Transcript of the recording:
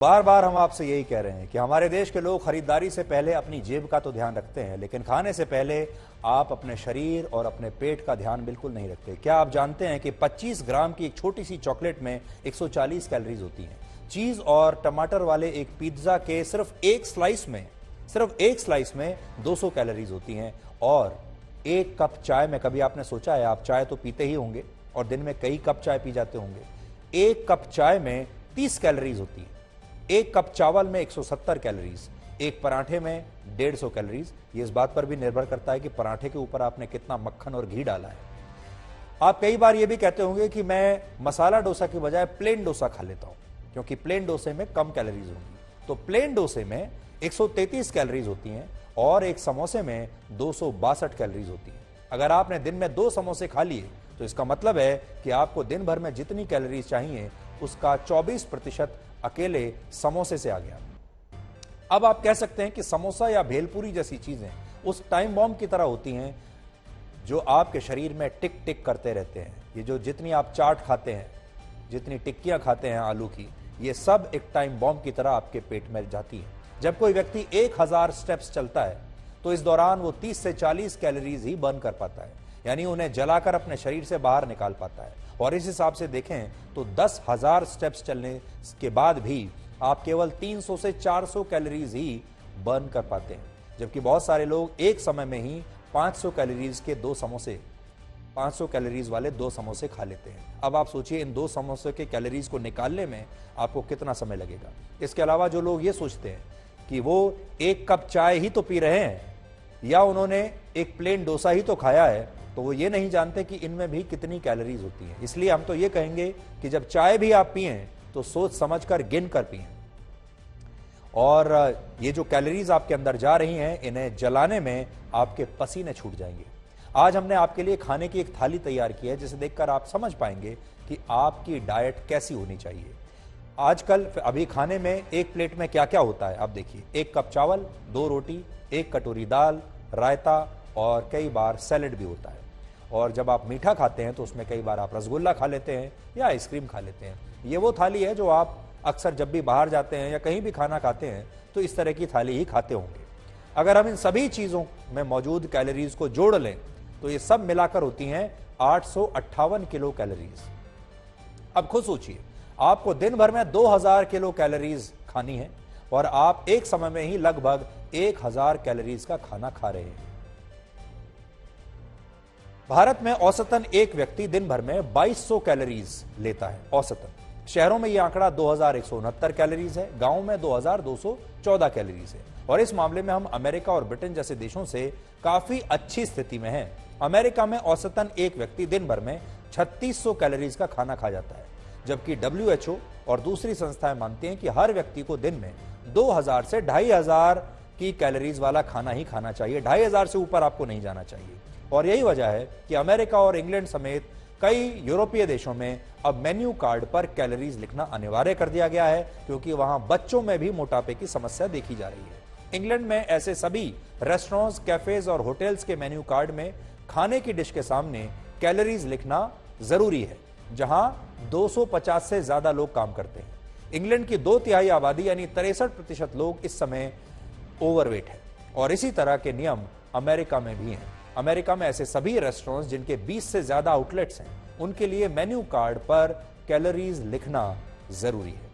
बार बार हम आपसे यही कह रहे हैं कि हमारे देश के लोग खरीदारी से पहले अपनी जेब का तो ध्यान रखते हैं, लेकिन खाने से पहले आप अपने शरीर और अपने पेट का ध्यान बिल्कुल नहीं रखते। क्या आप जानते हैं कि 25 ग्राम की एक छोटी सी चॉकलेट में 140 कैलोरीज होती हैं। चीज और टमाटर वाले एक पिज्जा के सिर्फ एक स्लाइस में 200 कैलोरीज होती हैं। और एक कप चाय में, कभी आपने सोचा है, आप चाय तो पीते ही होंगे और दिन में कई कप चाय पी जाते होंगे, एक कप चाय में 30 कैलोरीज होती है। एक कप चावल में 170 कैलोरीज, एक पराठे में 150 कैलोरीज। ये इस बात पर भी निर्भर करता है कि पराठे के ऊपर आपने कितना मक्खन और घी डाला है। आप कई बार ये भी कहते होंगे कि मैं मसाला डोसा की बजाय प्लेन डोसा खा लेता हूं क्योंकि प्लेन डोसे में कम कैलोरीज होंगी। तो प्लेन डोसे में 133 कैलोरीज होती हैं और एक समोसे में 262 कैलोरीज होती हैं। अगर आपने दिन में 2 समोसे खा लिए तो इसका मतलब है कि आपको दिन भर में जितनी कैलोरीज चाहिए उसका 24% अकेले समोसे से आ गया। अब आप कह सकते हैं कि समोसा या भेलपूरी जैसी चीजें उस टाइम बॉम्ब की तरह होती हैं जो आपके शरीर में टिक टिक करते रहते हैं। ये जो जितनी आप चाट खाते हैं, जितनी टिक्कियां खाते हैं आलू की, ये सब एक टाइम बॉम्ब की तरह आपके पेट में जाती है। जब कोई व्यक्ति 1000 स्टेप्स चलता है तो इस दौरान वो 30 से 40 कैलोरीज ही बर्न कर पाता है, यानी उन्हें जलाकर अपने शरीर से बाहर निकाल पाता है। और इस हिसाब से देखें तो 10,000 स्टेप्स चलने के बाद भी आप केवल 300 से 400 कैलोरीज ही बर्न कर पाते हैं, जबकि बहुत सारे लोग एक समय में ही 500 कैलोरीज के 500 कैलोरीज वाले 2 समोसे खा लेते हैं। अब आप सोचिए इन 2 समोसे के कैलोरीज को निकालने में आपको कितना समय लगेगा। इसके अलावा जो लोग ये सोचते हैं कि वो एक कप चाय ही तो पी रहे हैं या उन्होंने एक प्लेन डोसा ही तो खाया है, तो वो ये नहीं जानते कि इनमें भी कितनी कैलोरीज होती हैं। इसलिए हम तो ये कहेंगे कि जब चाय भी आप पिएं तो सोच समझकर गिन कर पिएं। और ये जो कैलोरीज आपके अंदर जा रही हैं, इन्हें जलाने में आपके पसीने छूट जाएंगे। आज हमने आपके लिए खाने की एक थाली तैयार की है जिसे देखकर आप समझ पाएंगे कि आपकी डाइट कैसी होनी चाहिए। आजकल अभी खाने में एक प्लेट में क्या क्या होता है आप देखिए। 1 कप चावल, 2 रोटी, 1 कटोरी दाल, रायता और कई बार सैलेड भी होता है। और जब आप मीठा खाते हैं तो उसमें कई बार आप रसगुल्ला खा लेते हैं या आइसक्रीम खा लेते हैं। ये वो थाली है जो आप अक्सर जब भी बाहर जाते हैं या कहीं भी खाना खाते हैं तो इस तरह की थाली ही खाते होंगे। अगर हम इन सभी चीजों में मौजूद कैलोरीज को जोड़ लें तो ये सब मिलाकर होती हैं 858 किलो कैलोरीज। अब खुद सोचिए, आपको दिन भर में 2000 किलो कैलोरीज खानी है और आप एक समय में ही लगभग 1000 कैलोरीज का खाना खा रहे हैं। भारत में औसतन एक व्यक्ति दिन भर में 2200 कैलोरीज लेता है औसतन। शहरों में यह आंकड़ा 2169 कैलोरीज है, गांवों में 2214 कैलोरीज है। और इस मामले में हम अमेरिका और ब्रिटेन जैसे देशों से काफी अच्छी स्थिति में हैं। अमेरिका में औसतन एक व्यक्ति दिन भर में 3600 कैलोरीज का खाना खा जाता है, जबकि WHO और दूसरी संस्थाएं मानती हैं कि हर व्यक्ति को दिन में 2000 से 2500 की कैलोरीज वाला खाना ही खाना चाहिए। 2500 से ऊपर आपको नहीं जाना चाहिए। और यही वजह है कि अमेरिका और इंग्लैंड समेत कई यूरोपीय देशों में अब मेन्यू कार्ड पर कैलोरीज लिखना अनिवार्य कर दिया गया है, क्योंकि वहां बच्चों में भी मोटापे की समस्या देखी जा रही है। इंग्लैंड में ऐसे सभी रेस्टोरेंट्स, कैफेज और होटल्स के मेन्यू कार्ड में खाने की डिश के सामने कैलोरीज लिखना जरूरी है, जहां 250 से ज्यादा लोग काम करते हैं। इंग्लैंड की 2/3 आबादी यानी 63% लोग इस समय ओवरवेट है। और इसी तरह के नियम अमेरिका में भी हैं। अमेरिका में ऐसे सभी रेस्टोरेंट्स जिनके 20 से ज्यादा आउटलेट्स हैं, उनके लिए मेन्यू कार्ड पर कैलोरीज लिखना जरूरी है।